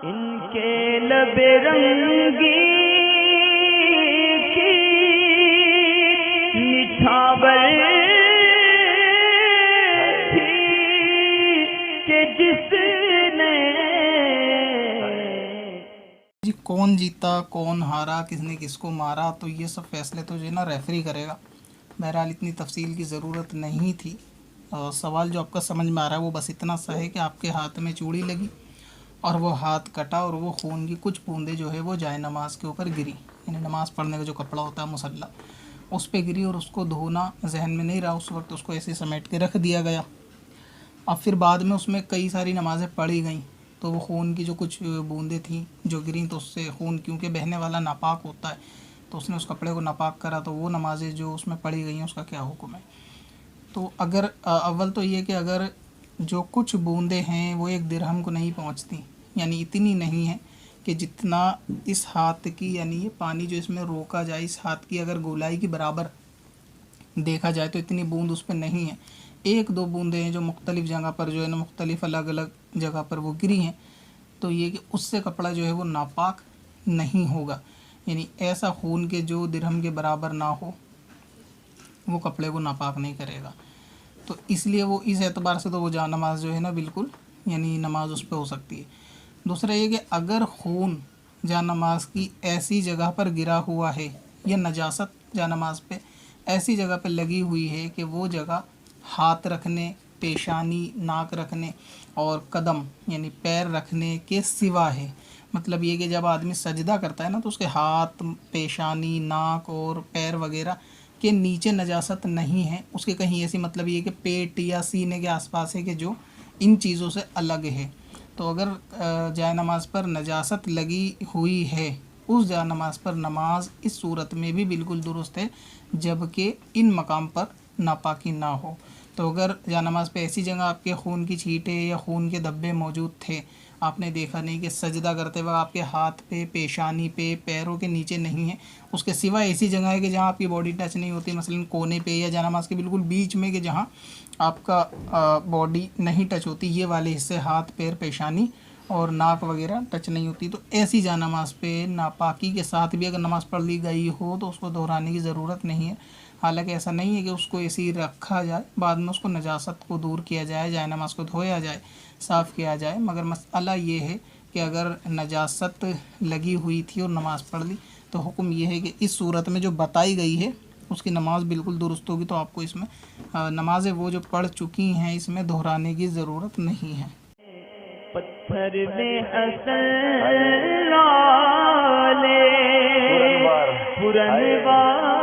इनके लबे रंगी की निछावर थी कि जिसने जी कौन जीता कौन हारा किसने किसको मारा, तो ये सब फैसले तो जो है ना रेफरी करेगा। बहरहाल इतनी तफसील की ज़रूरत नहीं थी। सवाल जो आपका समझ में आ रहा है वो बस इतना सा है कि आपके हाथ में चूड़ी लगी और वो हाथ कटा और वो खून की कुछ बूंदें जो है वो जाए नमाज के ऊपर गिरी, यानी नमाज़ पढ़ने का जो कपड़ा होता है मुसल्ला उस पे गिरी और उसको धोना जहन में नहीं रहा उस वक्त, उसको ऐसे समेट के रख दिया गया। अब फिर बाद में उसमें कई सारी नमाज़ें पढ़ी गईं तो वो खून की जो कुछ बूंदें थी जो गिरी, तो उससे खून क्योंकि बहने वाला नापाक होता है तो उसने उस कपड़े को नापाक करा, तो वो नमाज़ें जो उसमें पढ़ी गई हैं उसका क्या हुक्म है। तो अगर अव्वल तो ये कि अगर जो कुछ बूंदें हैं वो एक दिरहम को नहीं पहुंचती, यानी इतनी नहीं है कि जितना इस हाथ की, यानी ये पानी जो इसमें रोका जाए इस हाथ की अगर गोलाई की बराबर देखा जाए तो इतनी बूंद उस पर नहीं है। एक दो बूंदें हैं जो मुख्तलिफ़ जगह पर जो है ना मुख्तलिफ़ अलग अलग जगह पर वो गिरी हैं, तो ये कि उससे कपड़ा जो है वो नापाक नहीं होगा, यानी ऐसा खून के जो दिरहम के बराबर ना हो वो कपड़े को नापाक नहीं करेगा। तो इसलिए वो इस एतबार से तो वो जा नमाज जो है ना बिल्कुल, यानी नमाज उस पर हो सकती है। दूसरा ये कि अगर खून जा नमाज की ऐसी जगह पर गिरा हुआ है या नजासत जा नमाज पे ऐसी जगह पर लगी हुई है कि वो जगह हाथ रखने, पेशानी, नाक रखने और कदम यानी पैर रखने के सिवा है, मतलब ये कि जब आदमी सजदा करता है ना तो उसके हाथ, पेशानी, नाक और पैर वगैरह के नीचे नजासत नहीं है, उसके कहीं ऐसी मतलब ये कि पेट या सीने के आसपास है कि जो इन चीज़ों से अलग है। तो अगर जाए नमाज पर नजासत लगी हुई है उस जाए नमाज पर नमाज इस सूरत में भी बिल्कुल दुरुस्त है जबकि इन मकाम पर नापाकी ना हो। तो अगर जा नमाज पे ऐसी जगह आपके खून की छींटे या खून के धब्बे मौजूद थे, आपने देखा नहीं कि सजदा करते वक्त आपके हाथ पे, पेशानी पे, पैरों के नीचे नहीं है, उसके सिवा ऐसी जगह है कि जहाँ आपकी बॉडी टच नहीं होती, मसलन कोने पे या जा नमाज के बिल्कुल बीच में कि जहाँ आपका बॉडी नहीं टच होती, ये वाले हिस्से हाथ, पैर, पेशानी और नाक वगैरह टच नहीं होती, तो ऐसी जा नमाज पे नापाकी के साथ भी अगर नमाज़ पढ़ ली गई हो तो उसको दोहराने की ज़रूरत नहीं है। हालांकि ऐसा नहीं है कि उसको ऐसे ही रखा जाए, बाद में उसको नजासत को दूर किया जाए, जाए नमाज को धोया जाए, साफ़ किया जाए, मगर मसला ये है कि अगर नजासत लगी हुई थी और नमाज़ पढ़ ली तो हुक्म ये है कि इस सूरत में जो बताई गई है उसकी नमाज बिल्कुल दुरुस्त होगी। तो आपको इसमें नमाज़ें वो जो पढ़ चुकी हैं इसमें दोहराने की ज़रूरत नहीं है। पत्थर में असल लाले पुरनवार